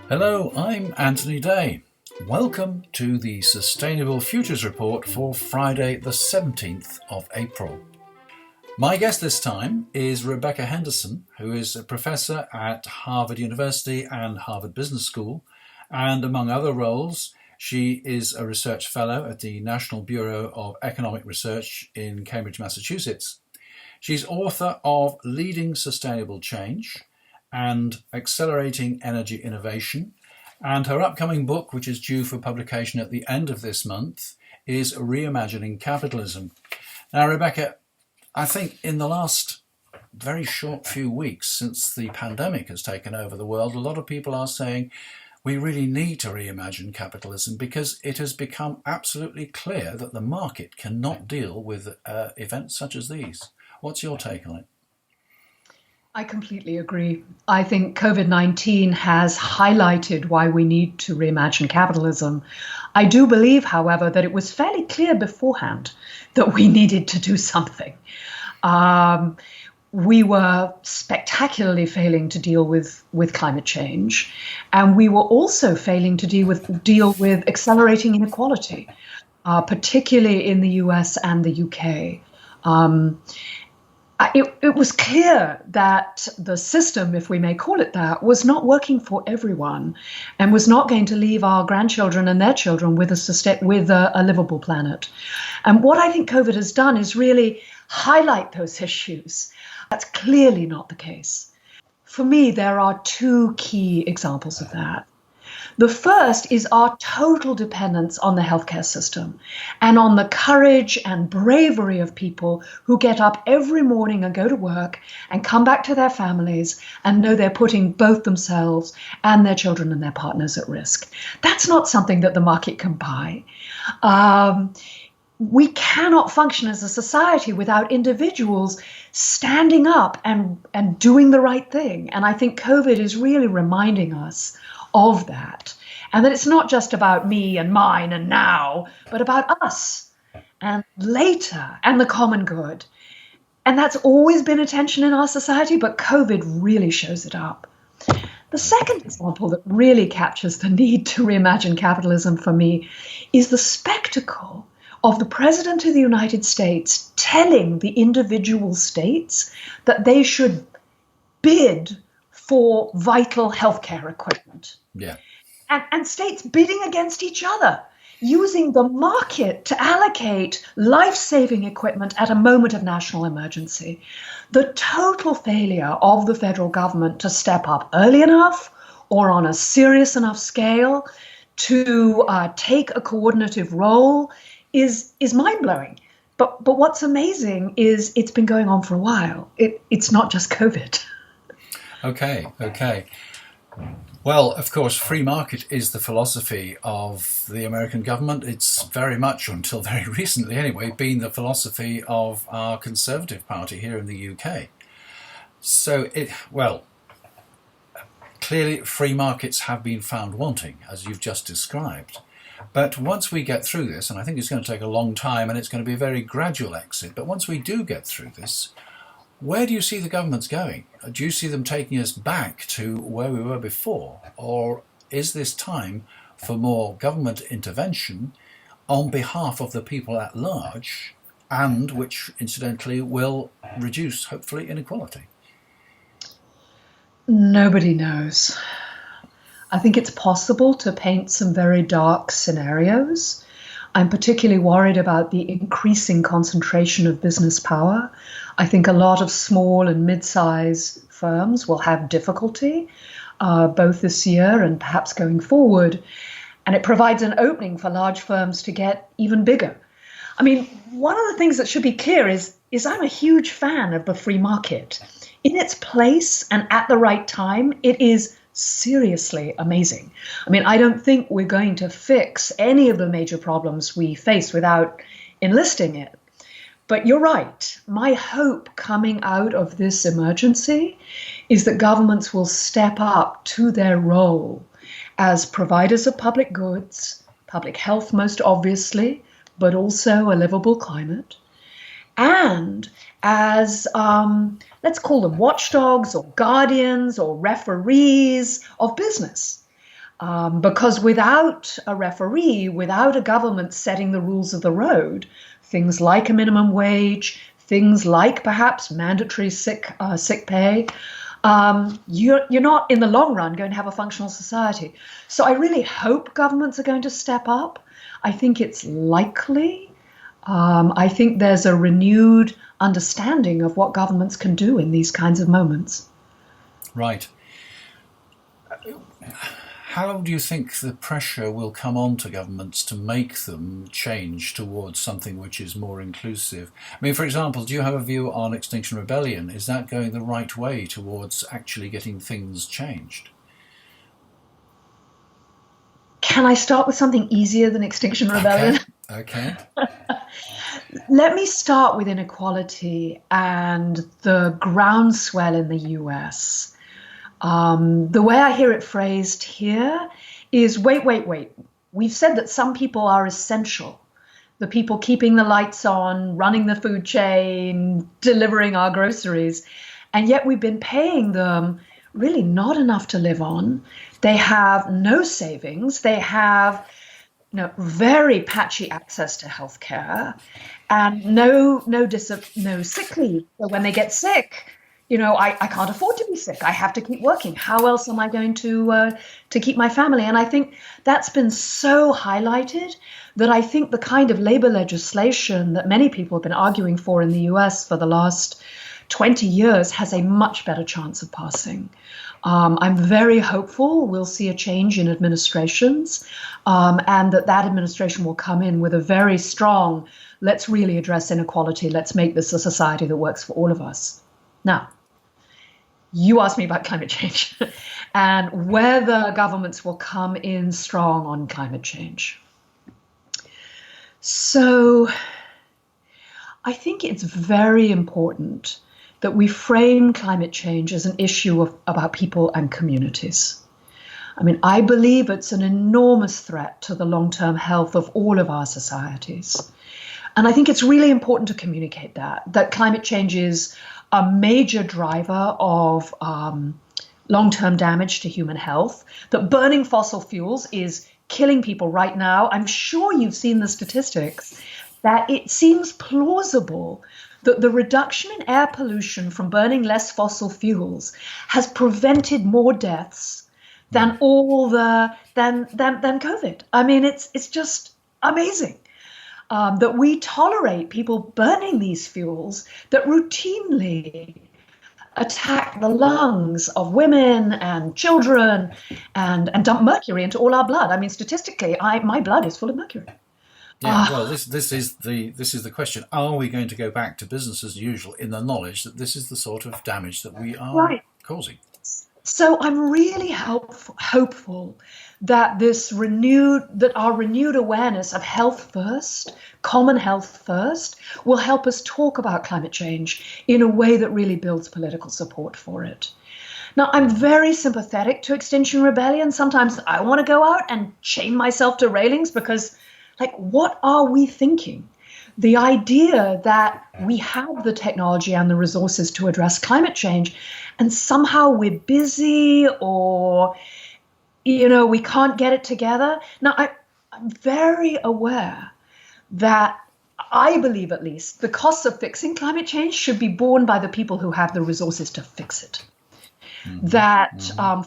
Hello, I'm Anthony Day. Welcome to the Sustainable Futures Report for Friday the 17th of April. My guest this time is Rebecca Henderson, who is a professor at Harvard University and Harvard Business School, and among other roles, she is a research fellow at the National Bureau of Economic Research in Cambridge, Massachusetts. She's author of Leading Sustainable Change and Accelerating Energy Innovation, and her upcoming book, which is due for publication at the end of this month, is Reimagining Capitalism. Now, Rebecca, I think in the last very short few weeks since the pandemic has taken over the world, a lot of people are saying we really need to reimagine capitalism because it has become absolutely clear that the market cannot deal with events such as these. What's your take on it? I completely agree. I think COVID-19 has highlighted why we need to reimagine capitalism. I do believe, however, that it was fairly clear beforehand that we needed to do something. We were spectacularly failing to deal with climate change, and we were also failing to deal with accelerating inequality, particularly in the US and the UK. It was clear that the system, if we may call it that, was not working for everyone and was not going to leave our grandchildren and their children with a livable planet. And what I think COVID has done is really highlight those issues. That's clearly not the case. For me, there are two key examples of that. The first is our total dependence on the healthcare system and on the courage and bravery of people who get up every morning and go to work and come back to their families and know they're putting both themselves and their children and their partners at risk. That's not something that the market can buy. We cannot function as a society without individuals standing up and doing the right thing. And I think COVID is really reminding us of that, and that it's not just about me and mine and now, but about us and later and the common good. And that's always been a tension in our society, but COVID really shows it up. The second example that really captures the need to reimagine capitalism for me is the spectacle of the President of the United States telling the individual states that they should bid for vital healthcare equipment. Yeah. And states bidding against each other, using the market to allocate life-saving equipment at a moment of national emergency. The total failure of the federal government to step up early enough or on a serious enough scale to take a coordinative role is mind-blowing. But what's amazing is it's been going on for a while. It's not just COVID. Okay. Well, of course, free market is the philosophy of the American government. It's very much, until very recently anyway, been the philosophy of our Conservative Party here in the UK. So, clearly free markets have been found wanting, as you've just described. But once we get through this, and I think it's going to take a long time and it's going to be a very gradual exit, but once we do get through this, where do you see the governments going? Do you see them taking us back to where we were before? Or is this time for more government intervention on behalf of the people at large, and which incidentally will reduce, hopefully, inequality? Nobody knows. I think it's possible to paint some very dark scenarios. I'm particularly worried about the increasing concentration of business power. I think a lot of small and mid-size firms will have difficulty, both this year and perhaps going forward. And it provides an opening for large firms to get even bigger. I mean, one of the things that should be clear is I'm a huge fan of the free market. In its place and at the right time, it is seriously amazing. I mean, I don't think we're going to fix any of the major problems we face without enlisting it. But you're right. My hope coming out of this emergency is that governments will step up to their role as providers of public goods, public health most obviously, but also a livable climate, and as, let's call them watchdogs or guardians or referees of business. Because without a referee, without a government setting the rules of the road, things like a minimum wage, things like perhaps mandatory sick pay, you're not in the long run going to have a functional society. So I really hope governments are going to step up. I think it's likely. I think there's a renewed understanding of what governments can do in these kinds of moments. Right. How do you think the pressure will come on to governments to make them change towards something which is more inclusive? I mean, for example, do you have a view on Extinction Rebellion? Is that going the right way towards actually getting things changed? Can I start with something easier than Extinction Rebellion? Okay. Let me start with inequality and the groundswell in the US. The way I hear it phrased here is, wait. We've said that some people are essential. The people keeping the lights on, running the food chain, delivering our groceries. And yet we've been paying them really not enough to live on. They have no savings. They have very patchy access to healthcare and no sick leave. So when they get sick, I can't afford to be sick. I have to keep working. How else am I going to keep my family? And I think that's been so highlighted that I think the kind of labor legislation that many people have been arguing for in the US for the last 20 years has a much better chance of passing. I'm very hopeful we'll see a change in administrations, and that administration will come in with a very strong, let's really address inequality, let's make this a society that works for all of us. Now, you asked me about climate change and whether governments will come in strong on climate change. So I think it's very important that we frame climate change as an issue about people and communities. I mean, I believe it's an enormous threat to the long-term health of all of our societies. And I think it's really important to communicate that climate change is a major driver of long-term damage to human health, that burning fossil fuels is killing people right now. I'm sure you've seen the statistics that it seems plausible that the reduction in air pollution from burning less fossil fuels has prevented more deaths than than COVID. I mean, it's just amazing. That we tolerate people burning these fuels that routinely attack the lungs of women and children and dump mercury into all our blood. I mean, statistically, my blood is full of mercury. Yeah, well, this is the question. Are we going to go back to business as usual in the knowledge that this is the sort of damage that we are causing? So I'm really hopeful that our renewed awareness of health first, common health first, will help us talk about climate change in a way that really builds political support for it. Now, I'm very sympathetic to Extinction Rebellion. Sometimes I want to go out and chain myself to railings because, what are we thinking? The idea that we have the technology and the resources to address climate change, and somehow we're busy or, we can't get it together. Now, I'm very aware that I believe, at least, the costs of fixing climate change should be borne by the people who have the resources to fix it. Mm-hmm. That,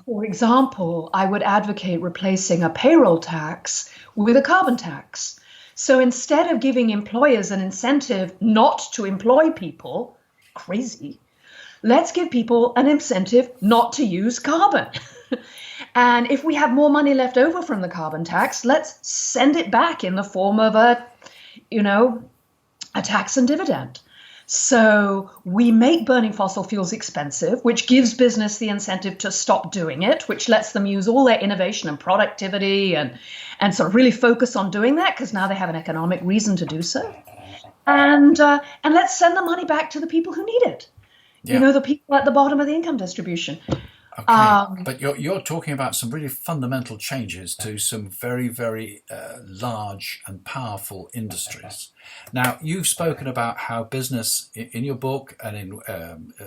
for example, I would advocate replacing a payroll tax with a carbon tax. So instead of giving employers an incentive not to employ people, crazy, let's give people an incentive not to use carbon. And if we have more money left over from the carbon tax, let's send it back in the form of a tax and dividend. So we make burning fossil fuels expensive, which gives business the incentive to stop doing it, which lets them use all their innovation and productivity and sort of really focus on doing that because now they have an economic reason to do so. And let's send the money back to the people who need it. Yeah. The people at the bottom of the income distribution. Okay, but you're talking about some really fundamental changes to some very, very large and powerful industries. Now, you've spoken about how business, in your book and in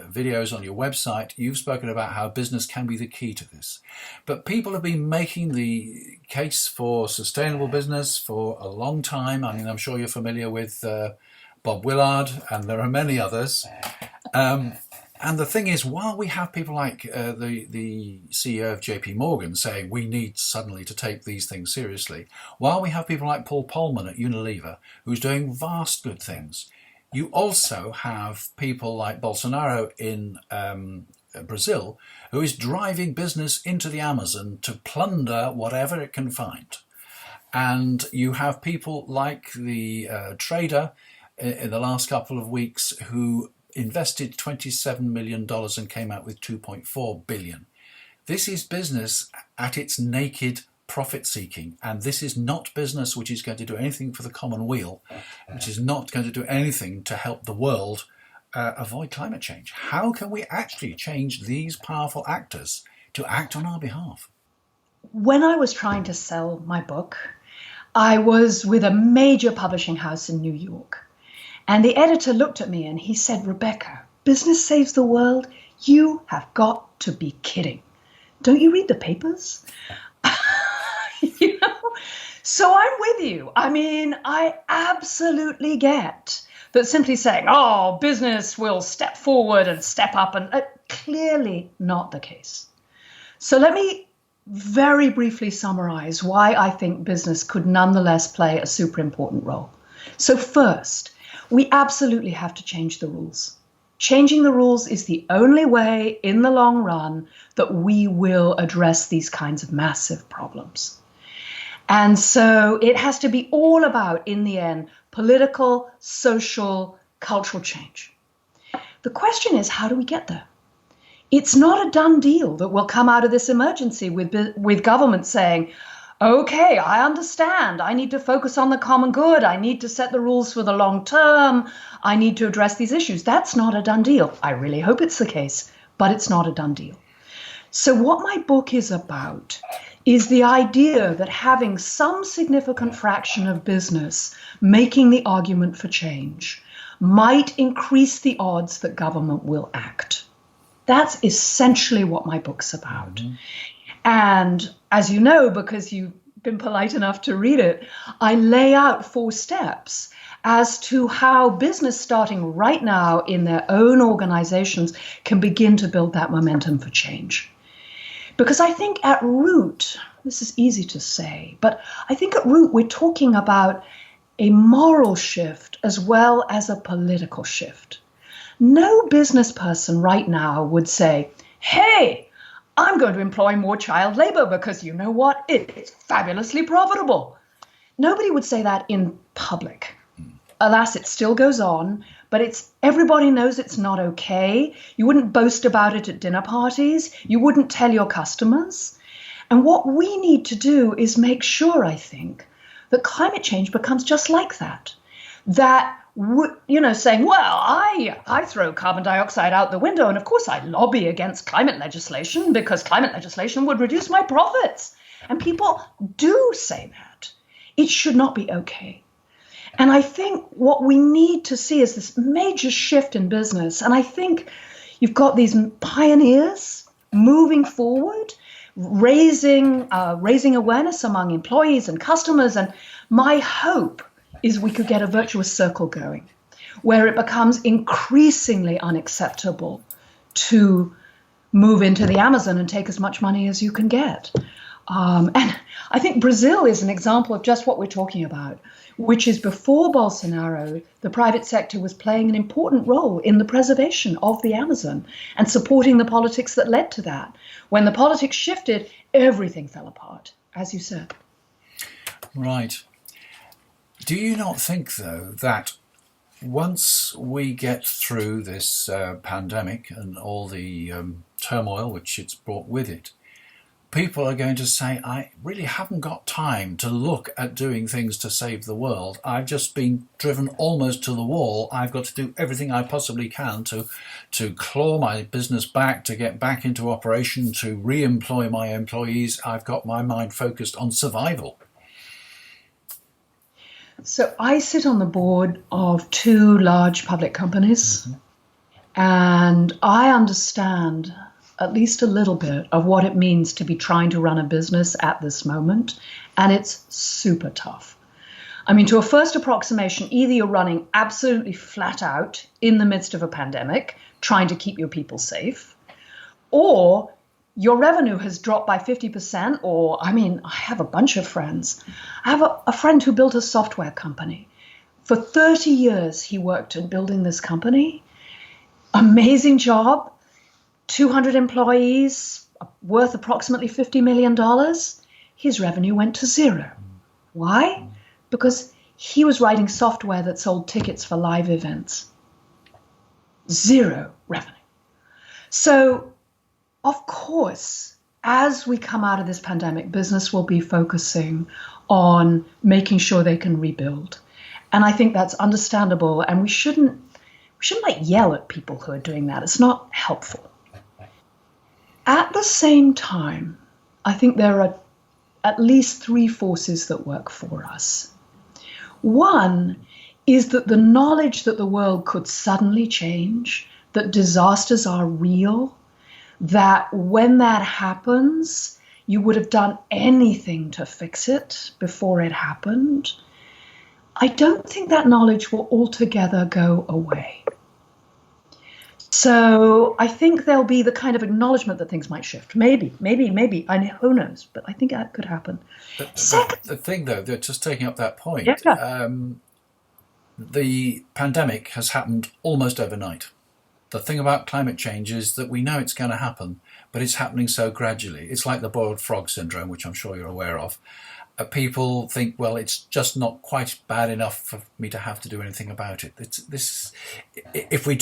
videos on your website, you've spoken about how business can be the key to this. But people have been making the case for sustainable business for a long time. I mean, I'm sure you're familiar with Bob Willard, and there are many others. And the thing is, while we have people like the CEO of JP Morgan saying we need suddenly to take these things seriously, while we have people like Paul Polman at Unilever, who's doing vast good things, you also have people like Bolsonaro in Brazil, who is driving business into the Amazon to plunder whatever it can find. And you have people like the trader in the last couple of weeks who invested $27 million and came out with $2.4 billion. This is business at its naked profit seeking, and this is not business which is going to do anything for the common weal, which is not going to do anything to help the world avoid climate change. How can we actually change these powerful actors to act on our behalf? When I was trying to sell my book, I was with a major publishing house in New York. And the editor looked at me and he said, "Rebecca, business saves the world? You have got to be kidding. Don't you read the papers?" You know? So I'm with you. I mean, I absolutely get that simply saying, oh, business will step forward and step up, and clearly not the case. So let me very briefly summarize why I think business could nonetheless play a super important role. So first, we absolutely have to change the rules. Changing the rules is the only way in the long run that we will address these kinds of massive problems. And so it has to be all about, in the end, political, social, cultural change. The question is, how do we get there? It's not a done deal that will come out of this emergency with government saying, okay, I understand. I need to focus on the common good. I need to set the rules for the long term. I need to address these issues. That's not a done deal. I really hope it's the case, but it's not a done deal. So what my book is about is the idea that having some significant fraction of business making the argument for change might increase the odds that government will act. That's essentially what my book's about. Mm-hmm. And as you know, because you've been polite enough to read it, I lay out 4 steps as to how business starting right now in their own organizations can begin to build that momentum for change. Because I think at root, this is easy to say, but I think at root we're talking about a moral shift as well as a political shift. No business person right now would say, hey, I'm going to employ more child labor because you know what? It's fabulously profitable. Nobody would say that in public. Alas, it still goes on, but everybody knows it's not okay. You wouldn't boast about it at dinner parties. You wouldn't tell your customers. And what we need to do is make sure, I think, that climate change becomes just like that. That, saying, well, I throw carbon dioxide out the window, and of course I lobby against climate legislation because climate legislation would reduce my profits. And people do say that. It should not be okay. And I think what we need to see is this major shift in business. And I think you've got these pioneers moving forward, raising awareness among employees and customers. And my hope is we could get a virtuous circle going where it becomes increasingly unacceptable to move into the Amazon and take as much money as you can get. And I think Brazil is an example of just what we're talking about, which is before Bolsonaro, the private sector was playing an important role in the preservation of the Amazon and supporting the politics that led to that. When the politics shifted, everything fell apart, as you said. Right. Do you not think, though, that once we get through this pandemic and all the turmoil which it's brought with it, people are going to say, I really haven't got time to look at doing things to save the world. I've just been driven almost to the wall. I've got to do everything I possibly can to claw my business back, to get back into operation, to re-employ my employees. I've got my mind focused on survival. So I sit on the board of two large public companies, and I understand at least a little bit of what it means to be trying to run a business at this moment, and it's super tough. I mean, to a first approximation, either you're running absolutely flat out in the midst of a pandemic, trying to keep your people safe, or your revenue has dropped by 50%, or, I mean, I have a bunch of friends. I have a friend who built a software company. For 30 years, he worked at building this company. Amazing job. 200 employees, worth approximately $50 million. His revenue went to zero. Why? Because he was writing software that sold tickets for live events. Zero revenue. So, of course, as we come out of this pandemic, business will be focusing on making sure they can rebuild. And I think that's understandable. And we shouldn't like yell at people who are doing that. It's not helpful. At the same time, I think there are at least three forces that work for us. One is that the knowledge that the world could suddenly change, that disasters are real, that when that happens, you would have done anything to fix it before it happened. I don't think that knowledge will altogether go away. So I think there'll be the kind of acknowledgement that things might shift. Maybe. I mean, who knows? But I think that could happen. The thing, though, they're just taking up that point. Yeah. The pandemic has happened almost overnight. The thing about climate change is that we know it's going to happen, but it's happening so gradually. It's like the boiled frog syndrome, which I'm sure you're aware of. People think, well, it's just not quite bad enough for me to have to do anything about it. If we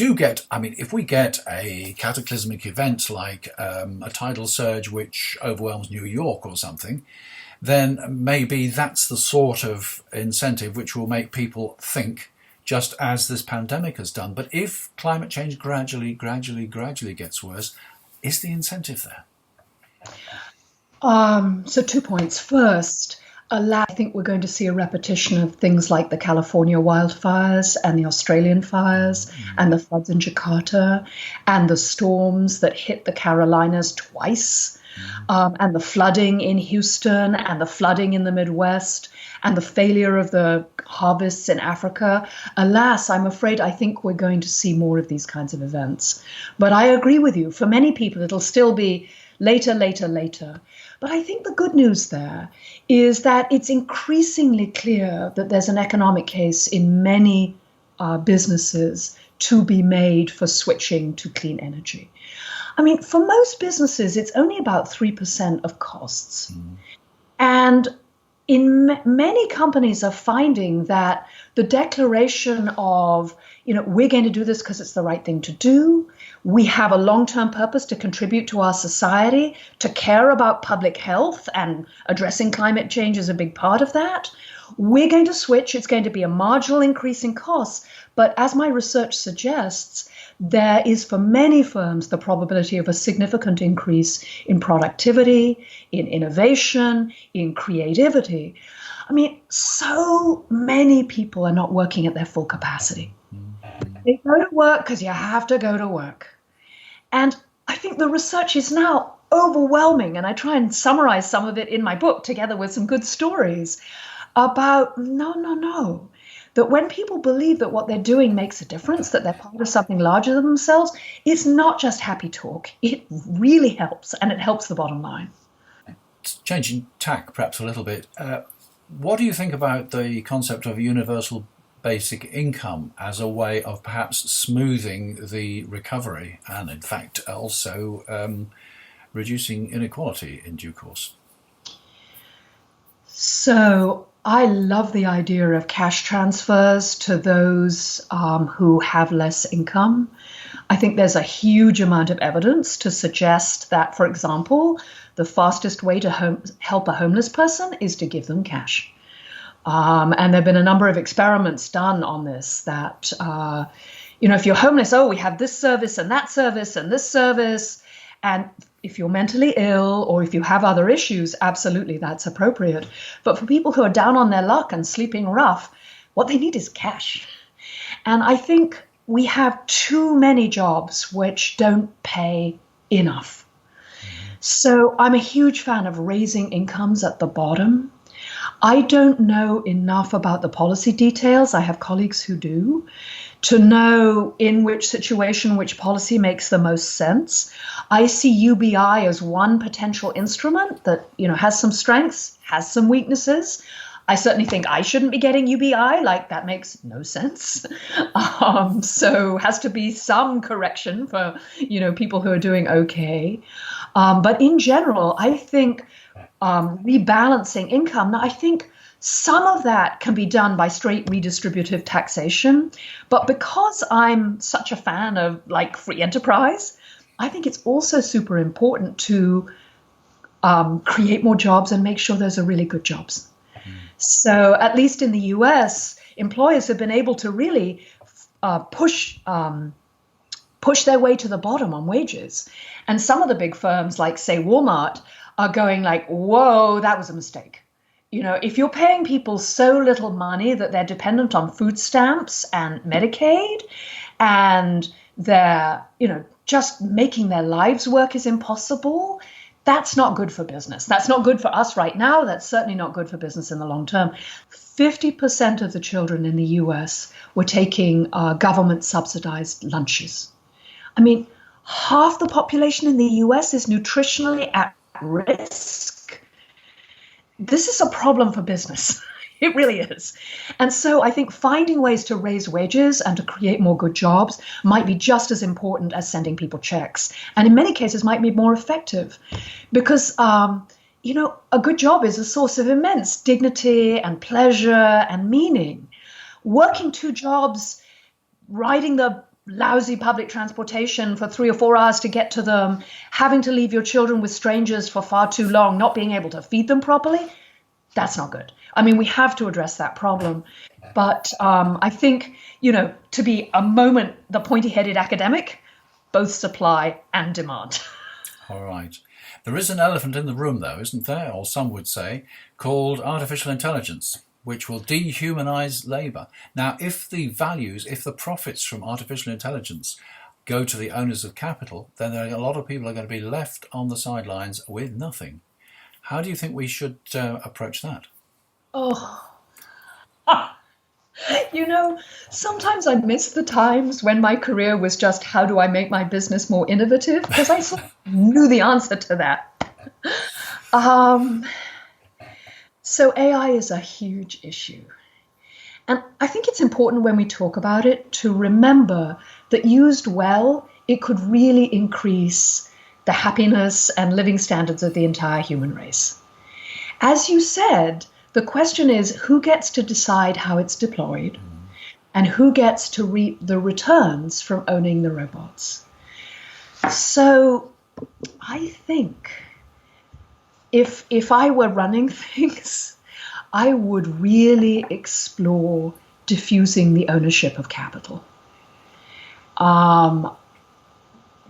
get a cataclysmic event like a tidal surge which overwhelms New York or something, then maybe that's the sort of incentive which will make people think, just as this pandemic has done. But if climate change gradually gets worse, is the incentive there? So 2 points. First, I think we're going to see a repetition of things like the California wildfires and the Australian fires and the floods in Jakarta and the storms that hit the Carolinas twice and the flooding in Houston and the flooding in the Midwest and the failure of the harvests in Africa. Alas, I think we're going to see more of these kinds of events. But I agree with you. For many people, it'll still be later. But I think the good news there is that it's increasingly clear that there's an economic case in many businesses to be made for switching to clean energy. I mean, for most businesses, it's only about 3% of costs. And many companies are finding that the declaration of, we're going to do this because it's the right thing to do. We have a long-term purpose to contribute to our society, to care about public health, and addressing climate change is a big part of that. We're going to switch. It's going to be a marginal increase in costs. But as my research suggests, there is for many firms the probability of a significant increase in productivity, in innovation, in creativity. I mean, so many people are not working at their full capacity. They go to work because you have to go to work. And I think the research is now overwhelming, and I try and summarize some of it in my book together with some good stories about no. That when people believe that what they're doing makes a difference, that they're part of something larger than themselves, it's not just happy talk. It really helps, and it helps the bottom line. Changing tack perhaps a little bit, what do you think about the concept of universal basic income as a way of perhaps smoothing the recovery and, in fact, also reducing inequality in due course? So I love the idea of cash transfers to those who have less income. I think there's a huge amount of evidence to suggest that, for example, the fastest way to help a homeless person is to give them cash. And there have been a number of experiments done on this that, if you're homeless, we have this service and that service and this service. And if you're mentally ill or if you have other issues, absolutely, that's appropriate. But for people who are down on their luck and sleeping rough, what they need is cash. And I think we have too many jobs which don't pay enough. So I'm a huge fan of raising incomes at the bottom. I don't know enough about the policy details. I have colleagues who do, to know in which situation, which policy makes the most sense. I see UBI as one potential instrument that, has some strengths, has some weaknesses. I certainly think I shouldn't be getting UBI, like that makes no sense. So has to be some correction for, people who are doing okay. But in general, I think rebalancing income. Now, I think some of that can be done by straight redistributive taxation. But because I'm such a fan of free enterprise, I think it's also super important to create more jobs and make sure those are really good jobs. So at least in the US, employers have been able to really push their way to the bottom on wages. And some of the big firms, like, say, Walmart, are going whoa, that was a mistake. If you're paying people so little money that they're dependent on food stamps and Medicaid, and they're, just making their lives work is impossible, that's not good for business. That's not good for us right now. That's certainly not good for business in the long term. 50% of the children in the US were taking government subsidized lunches. I mean, half the population in the US is nutritionally at risk. This is a problem for business. It really is. And so I think finding ways to raise wages and to create more good jobs might be just as important as sending people checks. And in many cases might be more effective because, a good job is a source of immense dignity and pleasure and meaning. Working two jobs, riding the lousy public transportation for 3 or 4 hours to get to them, having to leave your children with strangers for far too long, not being able to feed them properly, that's not good. I mean, we have to address that problem. But I think, to be a moment the pointy-headed academic, both supply and demand. All right. There is an elephant in the room, though, isn't there? Or some would say, called artificial intelligence, which will dehumanize labour. Now, if the profits from artificial intelligence go to the owners of capital, then a lot of people are going to be left on the sidelines with nothing. How do you think we should approach that? Sometimes I miss the times when my career was just how do I make my business more innovative? Because I sort of knew the answer to that. So AI is a huge issue. And I think it's important when we talk about it to remember that used well, it could really increase the happiness and living standards of the entire human race. As you said, the question is who gets to decide how it's deployed and who gets to reap the returns from owning the robots. So I think if I were running things, I would really explore diffusing the ownership of capital.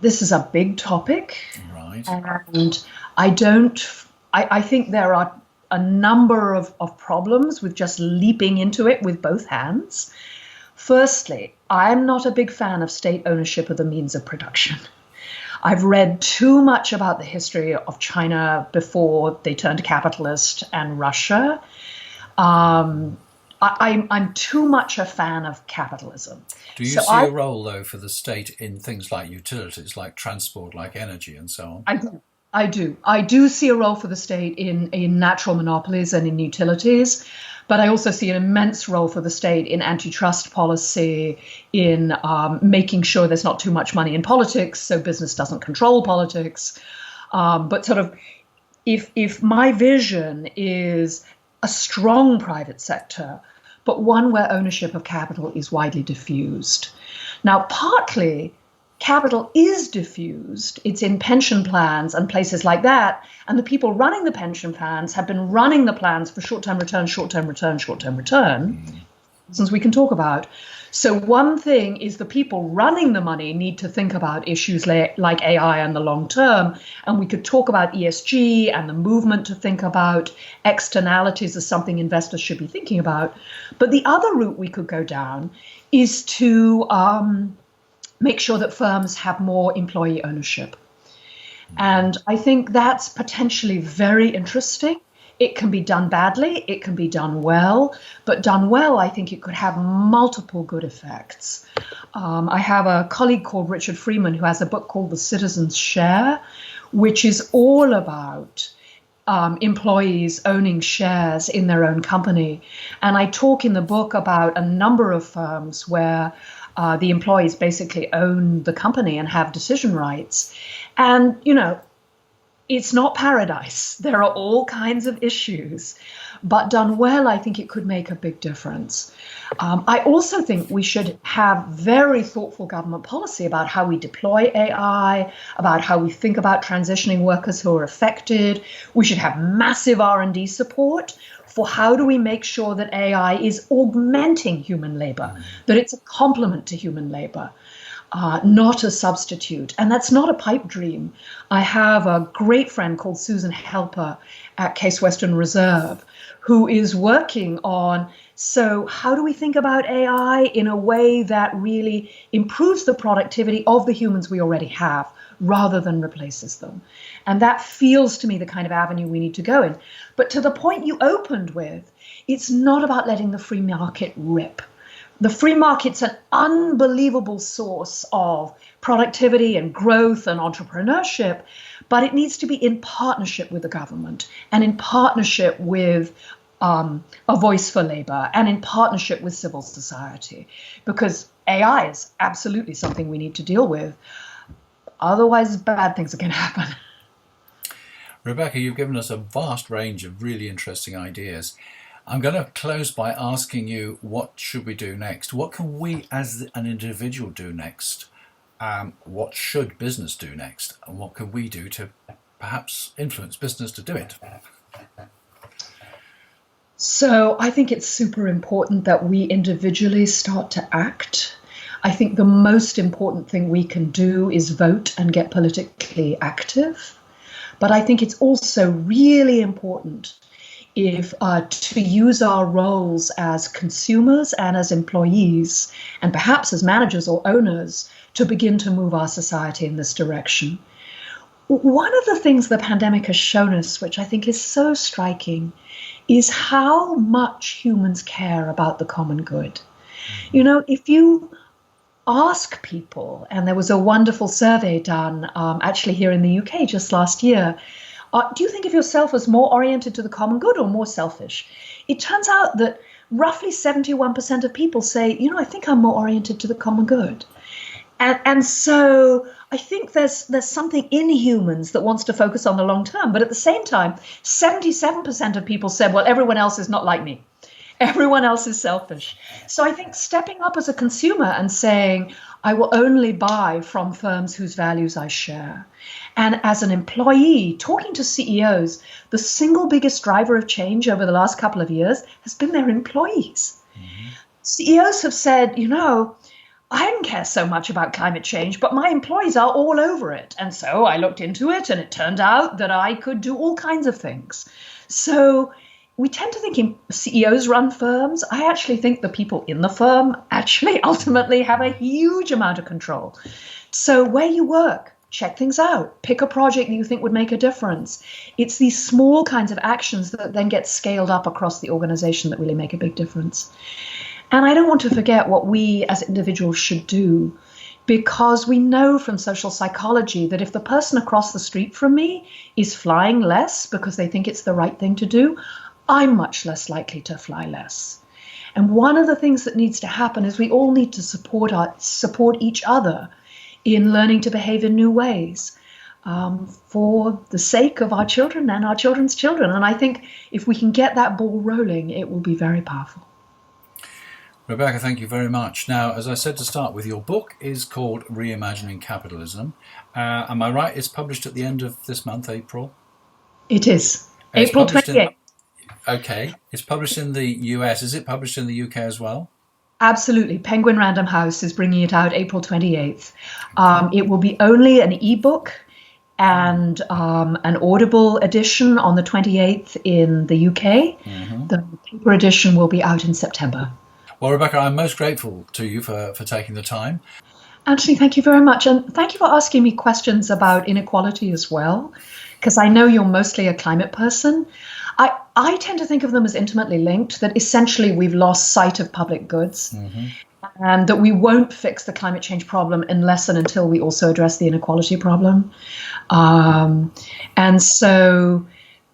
This is a big topic. Right. And I think there are a number of problems with just leaping into it with both hands. Firstly, I'm not a big fan of state ownership of the means of production. I've read too much about the history of China before they turned capitalist and Russia. I'm too much a fan of capitalism. Do you see a role, though, for the state in things like utilities, like transport, like energy, and so on? I do. I do see a role for the state in natural monopolies and in utilities, but I also see an immense role for the state in antitrust policy, in making sure there's not too much money in politics, so business doesn't control politics. But sort of, if my vision is a strong private sector, but one where ownership of capital is widely diffused. Now, partly capital is diffused. It's in pension plans and places like that. And the people running the pension plans have been running the plans for short-term return, short-term return, short-term return, reasons we can talk about. So one thing is the people running the money need to think about issues like AI and the long term. And we could talk about ESG and the movement to think about externalities as something investors should be thinking about. But the other route we could go down is to make sure that firms have more employee ownership. And I think that's potentially very interesting. It can be done badly, it can be done well, but done well, I think it could have multiple good effects. I have a colleague called Richard Freeman who has a book called The Citizen's Share, which is all about employees owning shares in their own company. And I talk in the book about a number of firms where the employees basically own the company and have decision rights. And, it's not paradise. There are all kinds of issues. But done well, I think it could make a big difference. I also think we should have very thoughtful government policy about how we deploy AI, about how we think about transitioning workers who are affected. We should have massive R&D support for how do we make sure that AI is augmenting human labor, that it's a complement to human labor. Not a substitute. And that's not a pipe dream. I have a great friend called Susan Helper at Case Western Reserve who is working on, so how do we think about AI in a way that really improves the productivity of the humans we already have rather than replaces them? And that feels to me the kind of avenue we need to go in. But to the point you opened with, it's not about letting the free market rip. The free market's an unbelievable source of productivity and growth and entrepreneurship, but it needs to be in partnership with the government and in partnership with a voice for labor and in partnership with civil society, because AI is absolutely something we need to deal with. Otherwise, bad things are going to happen. Rebecca, you've given us a vast range of really interesting ideas. I'm going to close by asking you, what should we do next? What can we as an individual do next? What should business do next? And what can we do to perhaps influence business to do it? So I think it's super important that we individually start to act. I think the most important thing we can do is vote and get politically active. But I think it's also really important to use our roles as consumers and as employees, and perhaps as managers or owners, to begin to move our society in this direction. One of the things the pandemic has shown us, which I think is so striking, is how much humans care about the common good. If you ask people, and there was a wonderful survey done actually here in the UK just last year, do you think of yourself as more oriented to the common good or more selfish? It turns out that roughly 71% of people say, I think I'm more oriented to the common good. And so I think there's something in humans that wants to focus on the long term. But at the same time, 77% of people said, well, everyone else is not like me. Everyone else is selfish. So I think stepping up as a consumer and saying, I will only buy from firms whose values I share. And as an employee, talking to CEOs, the single biggest driver of change over the last couple of years has been their employees. Mm-hmm. CEOs have said, I don't care so much about climate change, but my employees are all over it. And so I looked into it, and it turned out that I could do all kinds of things. So we tend to think CEOs run firms. I actually think the people in the firm actually ultimately have a huge amount of control. So where you work, check things out, pick a project that you think would make a difference. It's these small kinds of actions that then get scaled up across the organization that really make a big difference. And I don't want to forget what we as individuals should do, because we know from social psychology that if the person across the street from me is flying less because they think it's the right thing to do, I'm much less likely to fly less. And one of the things that needs to happen is we all need to support each other in learning to behave in new ways for the sake of our children and our children's children. And I think if we can get that ball rolling, it will be very powerful. Rebecca, thank you very much. Now, as I said to start with, your book is called Reimagining Capitalism. Am I right? It's published at the end of this month, April? It is. It's April published 28th. Okay. It's published in the US. Is it published in the UK as well? Absolutely. Penguin Random House is bringing it out April 28th. It will be only an ebook and an Audible edition on the 28th in the UK. The paper edition will be out in September. Well, Rebecca, I'm most grateful to you for taking the time. Anthony, thank you very much. And thank you for asking me questions about inequality as well, because I know you're mostly a climate person. I tend to think of them as intimately linked, that essentially we've lost sight of public goods and that we won't fix the climate change problem unless and until we also address the inequality problem. And so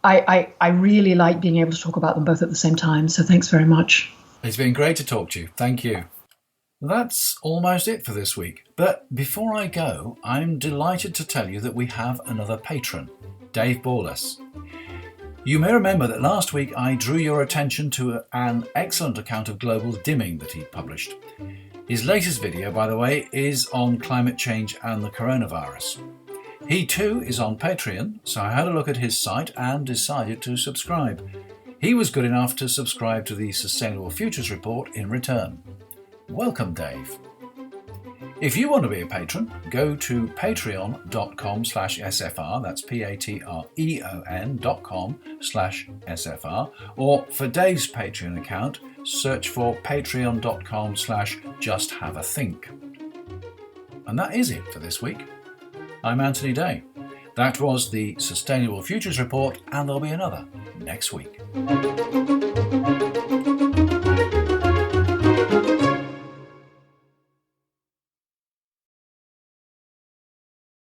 I really like being able to talk about them both at the same time. So thanks very much. It's been great to talk to you. Thank you. That's almost it for this week. But before I go, I'm delighted to tell you that we have another patron, Dave Borlas. You may remember that last week I drew your attention to an excellent account of global dimming that he published. His latest video, by the way, is on climate change and the coronavirus. He too is on Patreon, so I had a look at his site and decided to subscribe. He was good enough to subscribe to the Sustainable Futures Report in return. Welcome, Dave. If you want to be a patron, go to patreon.com/SFR, that's patreon.com/SFR, or for Dave's Patreon account, search for patreon.com/JustHaveAthink. And that is it for this week. I'm Anthony Day. That was the Sustainable Futures Report, and there'll be another next week.